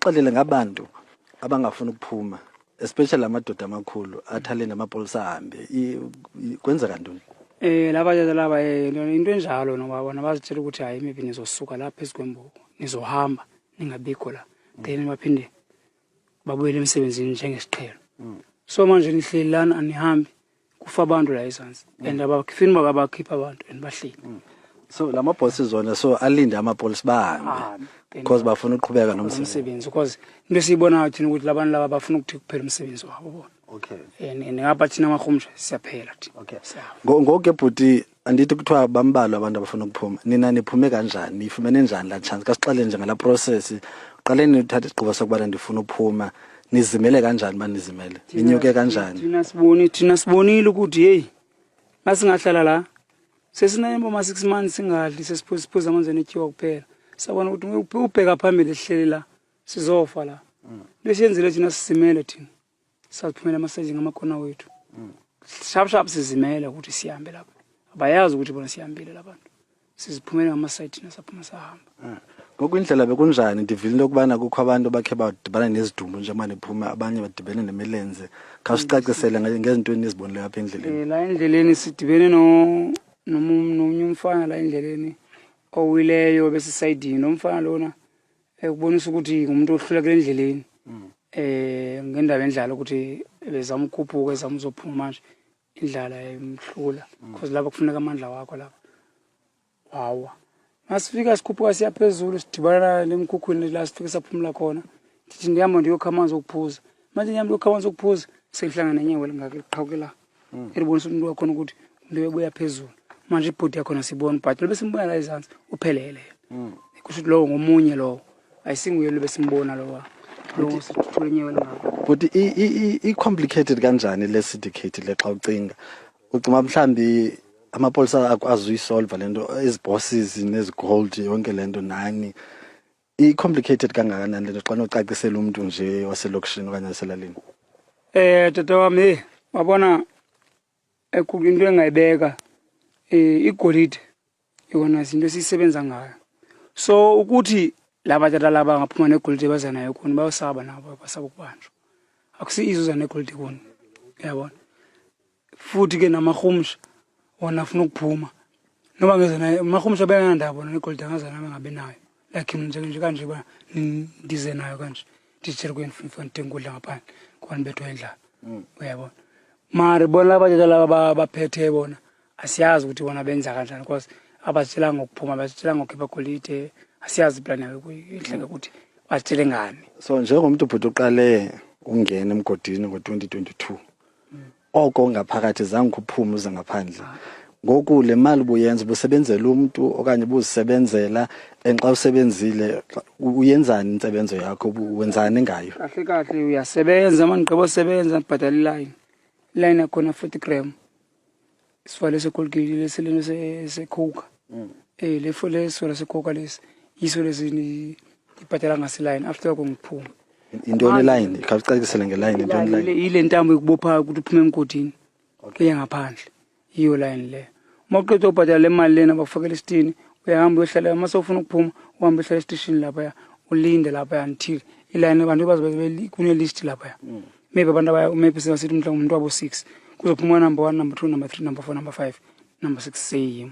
usixelele ngabantu abangafuna ukuphuma especially amadoda amakhulu athalene amapolisa ahambe kwenzeka ntoni? Laba laba into enjalo noba bona bazitshela ukuthi hayi maybe nizosuka lapha esikwembuko nizohamba ningabikho la then baphinde babuyele emsebenzini njengesiqhelo. So manje nihleli lana anihambi kufa abantu la esansi and abafini bakhipha abantu and bahleli. So lama bosses zona so alinde amapolisa bahambe because bafuna ukuqhubeka nomsebenzi because into siyibona thina ukuthi labantu laba bafuna ukuthi kuphela umsebenzi wabo bona. Okay. And ngapha thina amahumsha siyaphela thina. Okay. Ngoke bhuti andithi kuthiwa bambalwa abantu abafuna ukuphuma. Nina niphume kanjani? Nifumene njani la chance? Kasixele nje ngala process. Uqaleni uthatha isigqibo sokuba ndifuna ukuphuma. Nizimele kanjani banizimele? Ninyuke kanjani? Thina sibonile ukuthi hey masingahlala la sesinayimbo ma 6 months singadli sesiphuza amanzi netyiwa kuphela. Sabona ukuthi ubheka phambili ehlele la sizofa la. Lesiyenzile thina sisimele thina. Saphumela amasaji ngamakona wethu. Sharp sizimela ukuthi sihambe lapha. Abayazi ukuthi bona sihambile labantu. Siziphumela ngamasaji thina saphuma sahamba. Ngokwindlela bekunjani ndivile lokubana kukho abantu bakhe badibana nezidumbu nje manje phuma abanye badibene nemilenze. Khawusicacisele ngezinto enizibonile lapha endleleni. La endleleni sidibene nomunye umfana la endleleni owileyo bese sidini nomfana lona ekubonisa ukuthi umuntu ohlulekile endleleni. Ngendaba endlala ukuthi bezama ukukhuphuka ezamuzophuma manje indlala emhlula because lapha kufuneka amandla wakho lapha. Hawa masifika sikhuphuka siyaphezulu sidibana lemkhukhwini la sifika saphumula khona ndithi ndihamba ndiyokha amanzi okuphuza manje ngiyamba ukukha amanzi okuphuza sengihlangana nenyewe lingaqhawukela elibonisa umuntu wakhona ukuthi umuntu ebuya phezulu manje ibhodi yakho nasibona but lobe simbona la ezantsi uphelele kusho ukuthi lo ngomunye lo ayisinguye lobe simbona lo but i-complicated kanjani le syndicate le xa ucinga mhlambi amapolisa azuyisolve lento ezibosses nezigold yonke lento nani i-complicated kangakanani lento xa nocacisela umuntu nje waselokishini okanye waselalini? Tata wami wabona into engayibeka igolide yona izinto sisebenza ngayo so ukuthi laba tata laba ngaphuma negolide baza nayo khona bayosaba nabo basaba ukubanjwa akusiyizo negolide khona yabona futhi ke namahumsha wona afuna ukuphuma noma ngeze naye amahumsha benganandaba negolide angaza nami ngabe nayo like nje kanje ba ndize nayo kanje titshela kwenifuna tenkudla ngaphandle kwani bethwa endlala uyabona mari bona laba tata laba baphethe bona asiyazi ukuthi bona benza kanjani because abatshela ngokuphuma batshela ngokukhipha golide asiyazi plan yayo kuyihleke ukuthi batshele ngani. So njengomuntu ubhuti uqale ungena emgodini ngo-2022 oko ngaphakathi zange kuphume uze ngaphandle ngoku le mali buyenza busebenzela umuntu okanye buzisebenzela enxa usebenzile uyenzani insebenzo yakho wenzani ngayo? Kahle uyasebenza manigqiba usebenza ngibhadala line yakho 40 gram sifale sekolgile leseleno sekhoka le fole sola sekhoka lesi yiso lezini ibhadala ngasiline after kongiphuma intoni line khawucacisele ngeline intoni line ile ntambo ikubopha ukuthi uphume emgodini okay ngaphandle iyo line le mawuqedwe ubhadala le mali lena bakufakela isitini uyahamba uyohlala mase ufuna ukuphuma uhamba uhlala estation lapha ulinde lapha until iline abantu bazobe kune list lapha maybe abantu maybe sithi mhlawumbe umuntu wabo 6 kuzophuma number 1 number 2 number 3 number 4 number 5 number 6 say